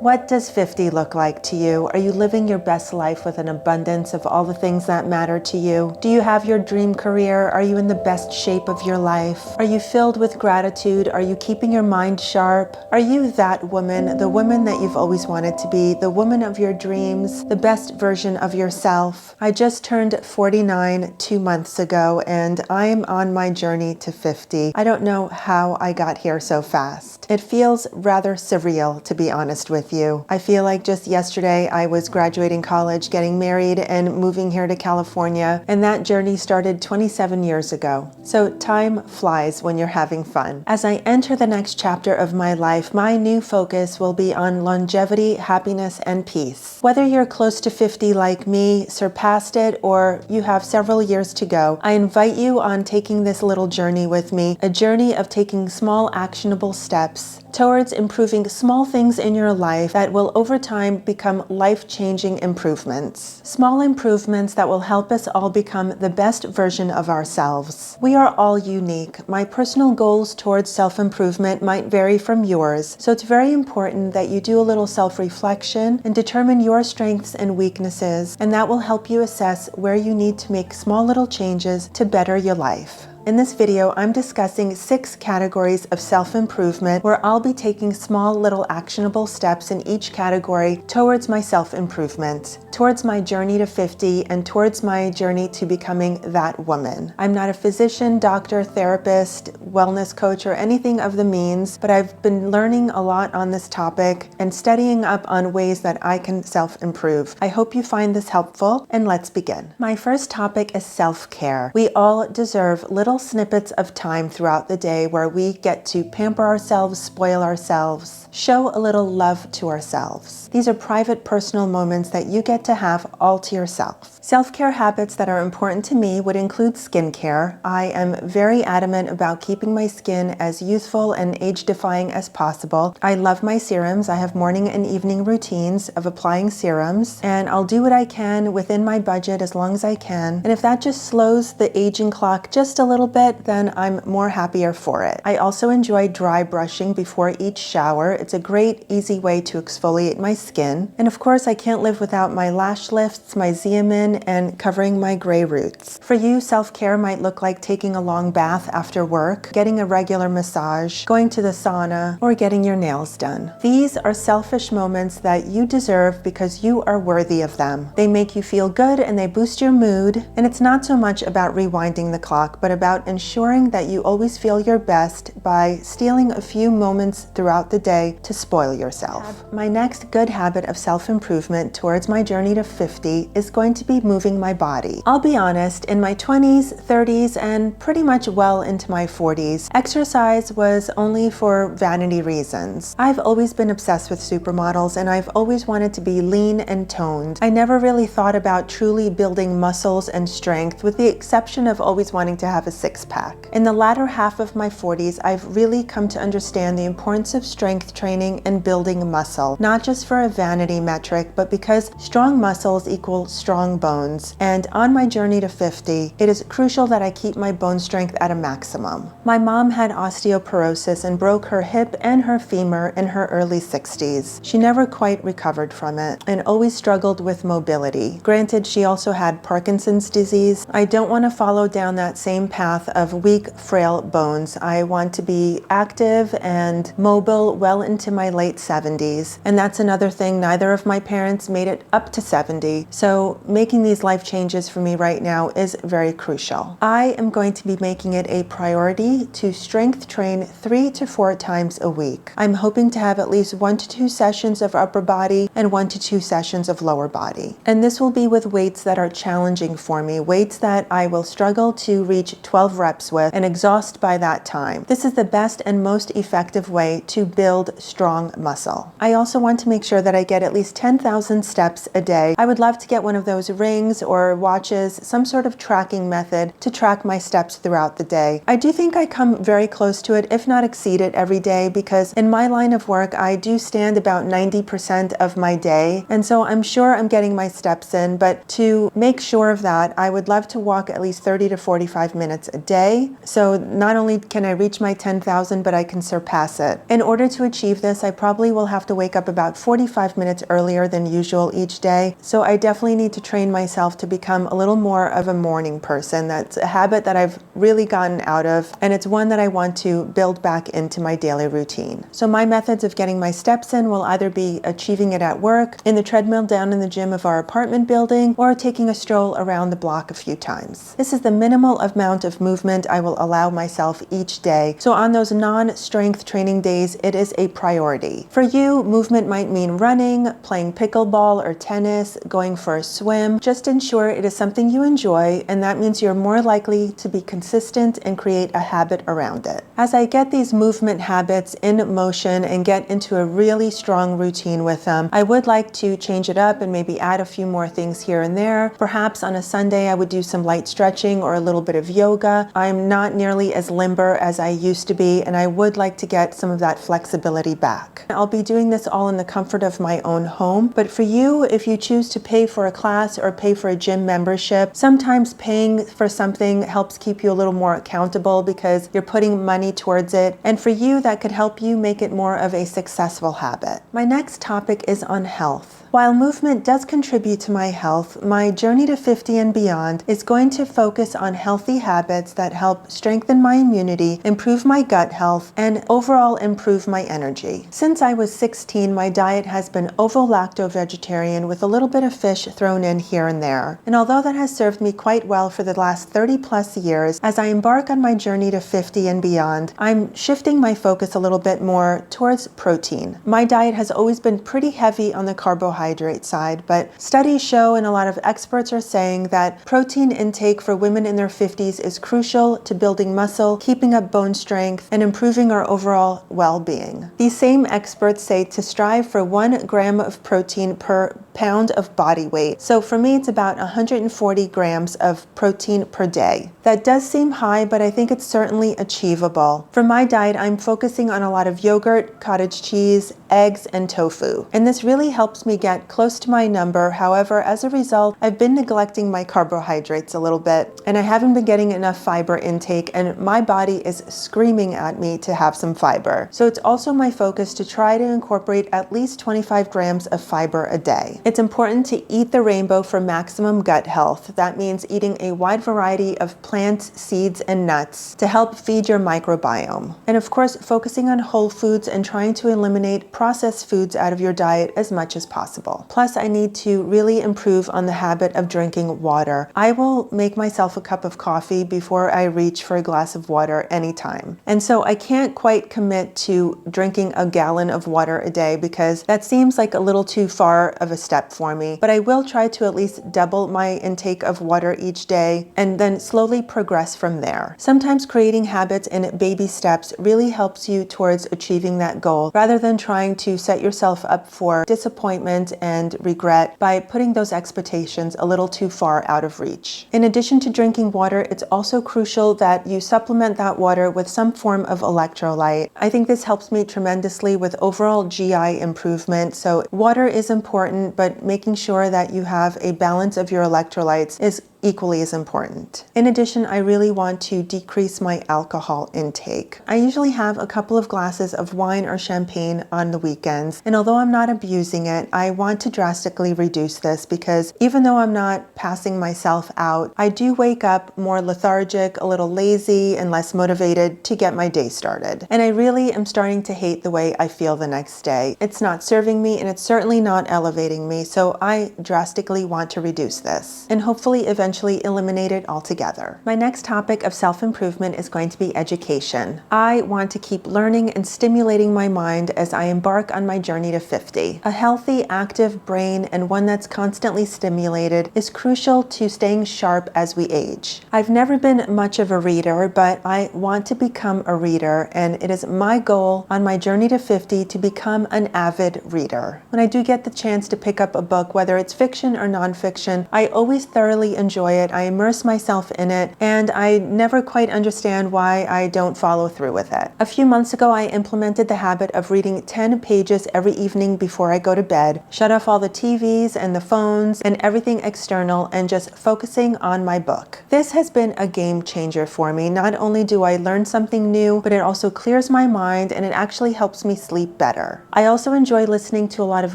What does 50 look like to you? Are you living your best life with an abundance of all the things that matter to you? Do you have your dream career? Are you in the best shape of your life? Are you filled with gratitude? Are you keeping your mind sharp? Are you that woman, the woman that you've always wanted to be, the woman of your dreams, the best version of yourself? I just turned 49 2 months ago, and I am on my journey to 50. I don't know how I got here so fast. It feels rather surreal, to be honest with you. I feel like just yesterday I was graduating college, getting married, and moving here to California, and that journey started 27 years ago. So time flies when you're having fun. As I enter the next chapter of my life, my new focus will be on longevity, happiness, and peace. Whether you're close to 50 like me, surpassed it, or you have several years to go, I invite you on taking this little journey with me, a journey of taking small actionable steps towards improving small things in your life that will over time become life-changing improvements. Small improvements that will help us all become the best version of ourselves. We are all unique. My personal goals towards self-improvement might vary from yours, so it's very important that you do a little self-reflection and determine your strengths and weaknesses, and that will help you assess where you need to make small little changes to better your life. In this video, I'm discussing 6 categories of self-improvement where I'll be taking small little actionable steps in each category towards my self-improvement, towards my journey to 50, and towards my journey to becoming that woman. I'm not a physician, doctor, therapist, wellness coach, or anything of the means, but I've been learning a lot on this topic and studying up on ways that I can self-improve. I hope you find this helpful, and let's begin. My first topic is self-care. We all deserve little snippets of time throughout the day where we get to pamper ourselves, spoil ourselves, show a little love to ourselves. These are private, personal moments that you get to have all to yourself. Self-care habits that are important to me would include skincare. I am very adamant about keeping my skin as youthful and age-defying as possible. I love my serums. I have morning and evening routines of applying serums, and I'll do what I can within my budget as long as I can. And if that just slows the aging clock just a little bit, then I'm more happier for it. I also enjoy dry brushing before each shower. It's a great, easy way to exfoliate my skin. And of course, I can't live without my lash lifts, my Xeomin, and covering my gray roots. For you, self-care might look like taking a long bath after work, getting a regular massage, going to the sauna, or getting your nails done. These are selfish moments that you deserve because you are worthy of them. They make you feel good and they boost your mood, and it's not so much about rewinding the clock, but about ensuring that you always feel your best by stealing a few moments throughout the day to spoil yourself. My next good habit of self-improvement towards my journey to 50 is going to be moving my body. I'll be honest, in my 20s, 30s, and pretty much well into my 40s, exercise was only for vanity reasons. I've always been obsessed with supermodels, and I've always wanted to be lean and toned. I never really thought about truly building muscles and strength, with the exception of always wanting to have a six-pack. In the latter half of my 40s, I've really come to understand the importance of strength training and building muscle, not just for a vanity metric, but because strong muscles equal strong bones. And on my journey to 50, it is crucial that I keep my bone strength at a maximum. My mom had osteoporosis and broke her hip and her femur in her early 60s. She never quite recovered from it and always struggled with mobility. Granted, she also had Parkinson's disease. I don't want to follow down that same path of weak, frail bones. I want to be active and mobile well into my late 70s. And that's another thing, neither of my parents made it up to 70. So making these life changes for me right now is very crucial. I am going to be making it a priority to strength train 3 to 4 times a week. I'm hoping to have at least 1 to 2 sessions of upper body and 1 to 2 sessions of lower body. And this will be with weights that are challenging for me, weights that I will struggle to reach 12 reps with and exhaust by that time. This is the best and most effective way to build strong muscle. I also want to make sure that I get at least 10,000 steps a day day, I would love to get one of those rings or watches, some sort of tracking method to track my steps throughout the day. I do think I come very close to it, if not exceed it every day, because in my line of work, I do stand about 90% of my day. And so I'm sure I'm getting my steps in, but to make sure of that, I would love to walk at least 30 to 45 minutes a day. So not only can I reach my 10,000, but I can surpass it. In order to achieve this, I probably will have to wake up about 45 minutes earlier than usual each day. So I definitely need to train myself to become a little more of a morning person. That's a habit that I've really gotten out of, and it's one that I want to build back into my daily routine. So my methods of getting my steps in will either be achieving it at work, in the treadmill down in the gym of our apartment building, or taking a stroll around the block a few times. This is the minimal amount of movement I will allow myself each day. So on those non-strength training days, it is a priority. For you, movement might mean running, playing pickleball or tennis, going for a swim. Just ensure it is something you enjoy, and that means you're more likely to be consistent and create a habit around it. As I get these movement habits in motion and get into a really strong routine with them, I would like to change it up and maybe add a few more things here and there. Perhaps on a Sunday, I would do some light stretching or a little bit of yoga. I'm not nearly as limber as I used to be, and I would like to get some of that flexibility back. I'll be doing this all in the comfort of my own home, but for you, if you choose to pay for a class or pay for a gym membership, sometimes paying for something helps keep you a little more accountable because you're putting money towards it. And for you, that could help you make it more of a successful habit. My next topic is on health. While movement does contribute to my health, my journey to 50 and beyond is going to focus on healthy habits that help strengthen my immunity, improve my gut health, and overall improve my energy. Since I was 16, my diet has been ovo-lacto vegetarian with a little bit of fish thrown in here and there. And although that has served me quite well for the last 30 plus years, as I embark on my journey to 50 and beyond, I'm shifting my focus a little bit more towards protein. My diet has always been pretty heavy on the carbohydrate side, but studies show and a lot of experts are saying that protein intake for women in their 50s is crucial to building muscle, keeping up bone strength, and improving our overall well-being. These same experts say to strive for 1 gram of protein per pound of body weight. So for me, it's about 140 grams of protein per day. That does seem high, but I think it's certainly achievable. For my diet, I'm focusing on a lot of yogurt, cottage cheese, eggs, and tofu. And this really helps me get close to my number. However, as a result, I've been neglecting my carbohydrates a little bit, and I haven't been getting enough fiber intake, and my body is screaming at me to have some fiber. So it's also my focus to try to incorporate at least 25 grams of fiber a day. It's important to eat the rainbow for maximum gut health. That means eating a wide variety of plants, seeds, and nuts to help feed your microbiome. And of course, focusing on whole foods and trying to eliminate processed foods out of your diet as much as possible. Plus, I need to really improve on the habit of drinking water. I will make myself a cup of coffee before I reach for a glass of water anytime. And so I can't quite commit to drinking a gallon of water a day because that seems like a little too far of a step for me. But I will try to at least double my intake of water each day and then slowly progress from there. Sometimes creating habits in baby steps really helps you towards achieving that goal rather than trying to set yourself up for disappointment and regret by putting those expectations a little too far out of reach. In addition to drinking water, it's also crucial that you supplement that water with some form of electrolyte. I think this helps me tremendously with overall GI improvement. So water is important, but making sure that you have a balance of your electrolytes is equally as important. In addition, I really want to decrease my alcohol intake. I usually have a couple of glasses of wine or champagne on the weekends, and although I'm not abusing it, I want to drastically reduce this because even though I'm not passing myself out, I do wake up more lethargic, a little lazy, and less motivated to get my day started. And I really am starting to hate the way I feel the next day. It's not serving me, and it's certainly not elevating me, so I drastically want to reduce this. And hopefully eventually eventually eliminate it altogether. My next topic of self-improvement is going to be education. I want to keep learning and stimulating my mind as I embark on my journey to 50. A healthy, active brain and one that's constantly stimulated is crucial to staying sharp as we age. I've never been much of a reader, but I want to become a reader, and it is my goal on my journey to 50 to become an avid reader. When I do get the chance to pick up a book, whether it's fiction or nonfiction, I always thoroughly enjoy it. I immerse myself in it, and I never quite understand why I don't follow through with it. A few months ago, I implemented the habit of reading 10 pages every evening before I go to bed, shut off all the TVs and the phones and everything external, and just focusing on my book. This has been a game changer for me. Not only do I learn something new, but it also clears my mind and it actually helps me sleep better. I also enjoy listening to a lot of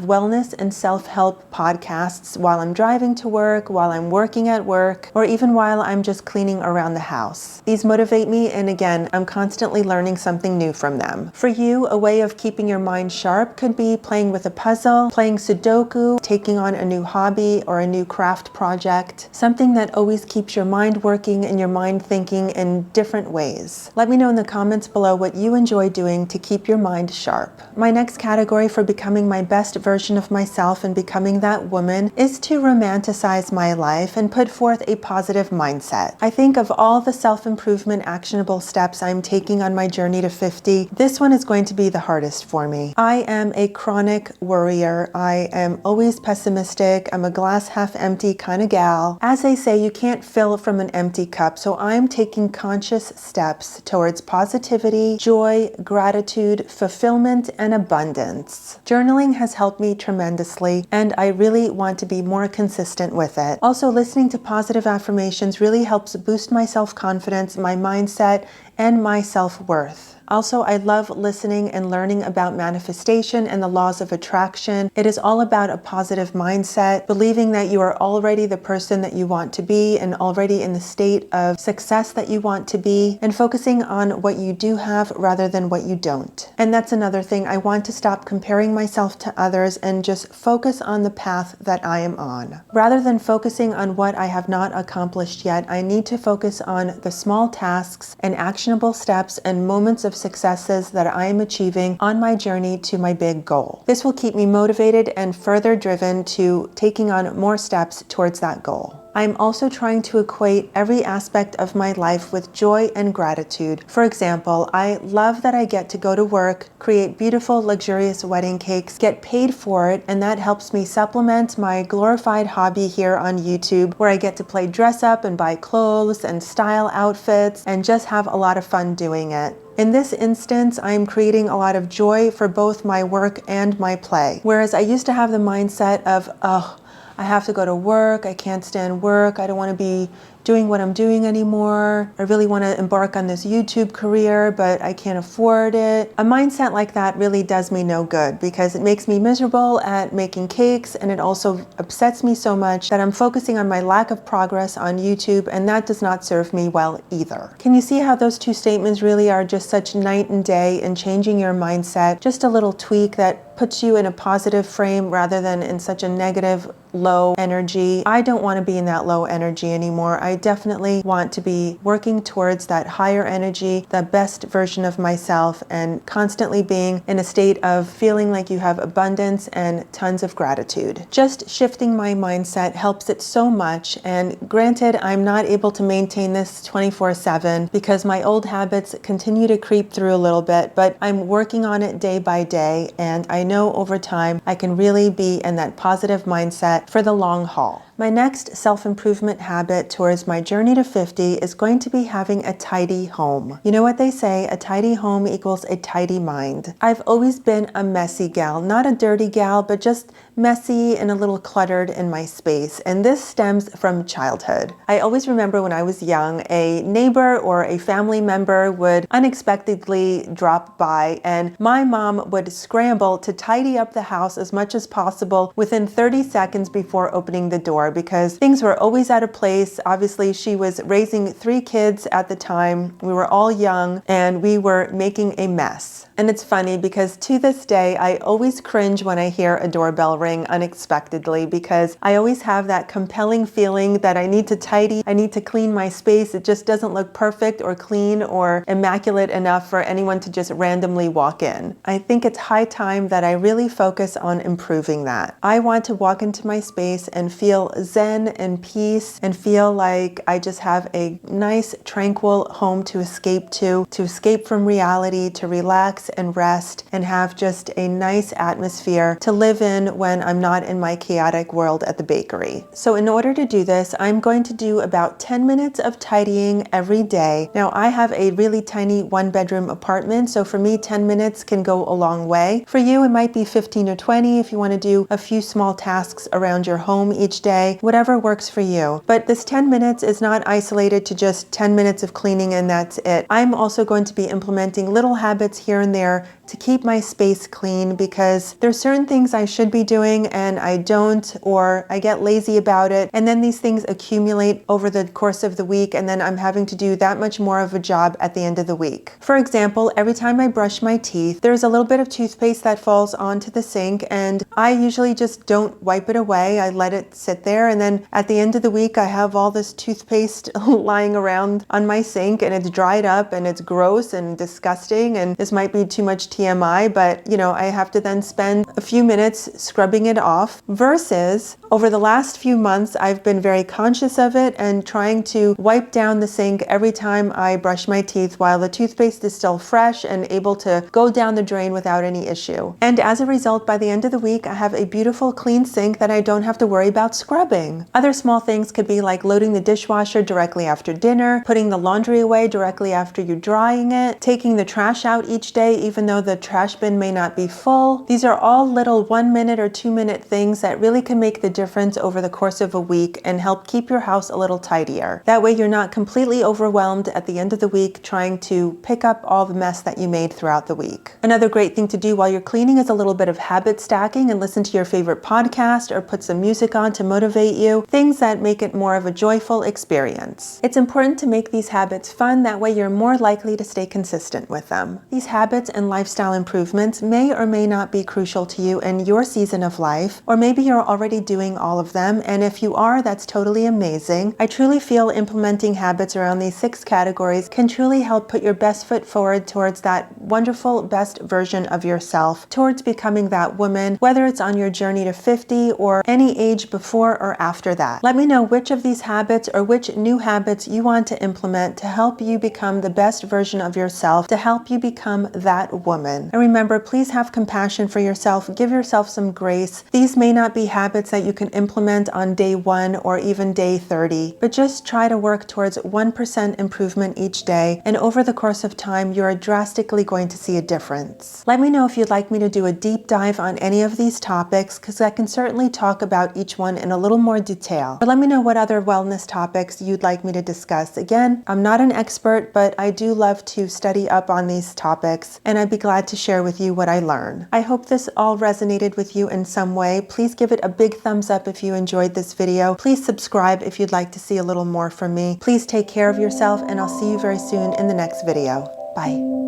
wellness and self-help podcasts while I'm driving to work, while I'm working at work, or even while I'm just cleaning around the house. These motivate me, and again, I'm constantly learning something new from them. For you, a way of keeping your mind sharp could be playing with a puzzle, playing Sudoku, taking on a new hobby or a new craft project, something that always keeps your mind working and your mind thinking in different ways. Let me know in the comments below what you enjoy doing to keep your mind sharp. My next category for becoming my best version of myself and becoming that woman is to romanticize my life and put forth a positive mindset. I think of all the self-improvement actionable steps I'm taking on my journey to 50, this one is going to be the hardest for me. I am a chronic worrier. I am always pessimistic. I'm a glass half empty kind of gal. As they say, you can't fill from an empty cup, so I'm taking conscious steps towards positivity, joy, gratitude, fulfillment, and abundance. Journaling has helped me tremendously, and I really want to be more consistent with it. Also, listening to positive affirmations really helps boost my self-confidence, my mindset, and my self-worth. Also, I love listening and learning about manifestation and the laws of attraction. It is all about a positive mindset, believing that you are already the person that you want to be and already in the state of success that you want to be, and focusing on what you do have rather than what you don't. And that's another thing. I want to stop comparing myself to others and just focus on the path that I am on. Rather than focusing on what I have not accomplished yet, I need to focus on the small tasks and actionable steps and moments of successes that I am achieving on my journey to my big goal. This will keep me motivated and further driven to taking on more steps towards that goal. I'm also trying to equate every aspect of my life with joy and gratitude. For example, I love that I get to go to work, create beautiful, luxurious wedding cakes, get paid for it, and that helps me supplement my glorified hobby here on YouTube, where I get to play dress up and buy clothes and style outfits and just have a lot of fun doing it. In this instance, I'm creating a lot of joy for both my work and my play. Whereas I used to have the mindset of, oh, I have to go to work, I can't stand work, I don't want to be doing what I'm doing anymore. I really want to embark on this YouTube career, but I can't afford it. A mindset like that really does me no good because it makes me miserable at making cakes, and it also upsets me so much that I'm focusing on my lack of progress on YouTube, and that does not serve me well either. Can you see how those two statements really are just such night and day in changing your mindset? Just a little tweak that puts you in a positive frame rather than in such a negative, low energy. I don't want to be in that low energy anymore. I definitely want to be working towards that higher energy, the best version of myself, and constantly being in a state of feeling like you have abundance and tons of gratitude. Just shifting my mindset helps it so much, and granted, I'm not able to maintain this 24/7 because my old habits continue to creep through a little bit, but I'm working on it day by day, and I know over time I can really be in that positive mindset for the long haul. My next self-improvement habit towards my journey to 50 is going to be having a tidy home. You know what they say, a tidy home equals a tidy mind. I've always been a messy gal, not a dirty gal, but just messy and a little cluttered in my space. And this stems from childhood. I always remember when I was young, a neighbor or a family member would unexpectedly drop by, and my mom would scramble to tidy up the house as much as possible within 30 seconds before opening the door, because things were always out of place. Obviously, she was raising 3 kids at the time. We were all young and we were making a mess. And it's funny because to this day, I always cringe when I hear a doorbell ring unexpectedly, because I always have that compelling feeling that I need to tidy, I need to clean my space. It just doesn't look perfect or clean or immaculate enough for anyone to just randomly walk in. I think it's high time that I really focus on improving that. I want to walk into my space and feel zen and peace and feel like I just have a nice, tranquil home to escape to escape from reality, to relax and rest, and have just a nice atmosphere to live in when I'm not in my chaotic world at the bakery. So in order to do this, I'm going to do about 10 minutes of tidying every day. Now, I have a really tiny one-bedroom apartment, so for me, 10 minutes can go a long way. For you, it might be 15 or 20 if you want to do a few small tasks around your home each day, whatever works for you. But this 10 minutes is not isolated to just 10 minutes of cleaning and that's it. I'm also going to be implementing little habits here and there to keep my space clean, because there's certain things I should be doing and I don't, or I get lazy about it, and then these things accumulate over the course of the week, and then I'm having to do that much more of a job at the end of the week. For example, every time I brush my teeth, there's a little bit of toothpaste that falls onto the sink, and I usually just don't wipe it away. I let it sit there, and then at the end of the week, I have all this toothpaste lying around on my sink, and it's dried up and it's gross and disgusting, and this might be too much TMI, but I have to then spend a few minutes scrubbing it off, versus over the last few months, I've been very conscious of it and trying to wipe down the sink every time I brush my teeth while the toothpaste is still fresh and able to go down the drain without any issue. And as a result, by the end of the week, I have a beautiful clean sink that I don't have to worry about scrubbing. Other small things could be like loading the dishwasher directly after dinner, putting the laundry away directly after you're drying it, taking the trash out each day even though the trash bin may not be full. These are all little 1 minute or 2 minute things that really can make the difference over the course of a week and help keep your house a little tidier. That way you're not completely overwhelmed at the end of the week trying to pick up all the mess that you made throughout the week. Another great thing to do while you're cleaning is a little bit of habit stacking and listen to your favorite podcast or put some music on to motivate you, things that make it more of a joyful experience. It's important to make these habits fun, that way you're more likely to stay consistent with them. These habits and lifestyle improvements may or may not be crucial to you in your season of life, or maybe you're already doing all of them, and if you are, that's totally amazing. I truly feel implementing habits around these 6 categories can truly help put your best foot forward towards that wonderful best version of yourself, towards becoming that woman, whether it's on your journey to 50 or any age before or after that. Let me know which of these habits or which new habits you want to implement to help you become the best version of yourself, to help you become that woman. And remember, please have compassion for yourself. Give yourself some grace. These may not be habits that you can implement on day 1 or even day 30, but just try to work towards 1% improvement each day, and over the course of time, you are drastically going to see a difference. Let me know if you'd like me to do a deep dive on any of these topics, because I can certainly talk about each one in a little more detail. But let me know what other wellness topics you'd like me to discuss. Again, I'm not an expert, but I do love to study up on these topics, and I'd be glad to share with you what I learn. I hope this all resonated with you in some way. Please give it a big thumbs up if you enjoyed this video. Please subscribe if you'd like to see a little more from me. Please take care of yourself, and I'll see you very soon in the next video. Bye.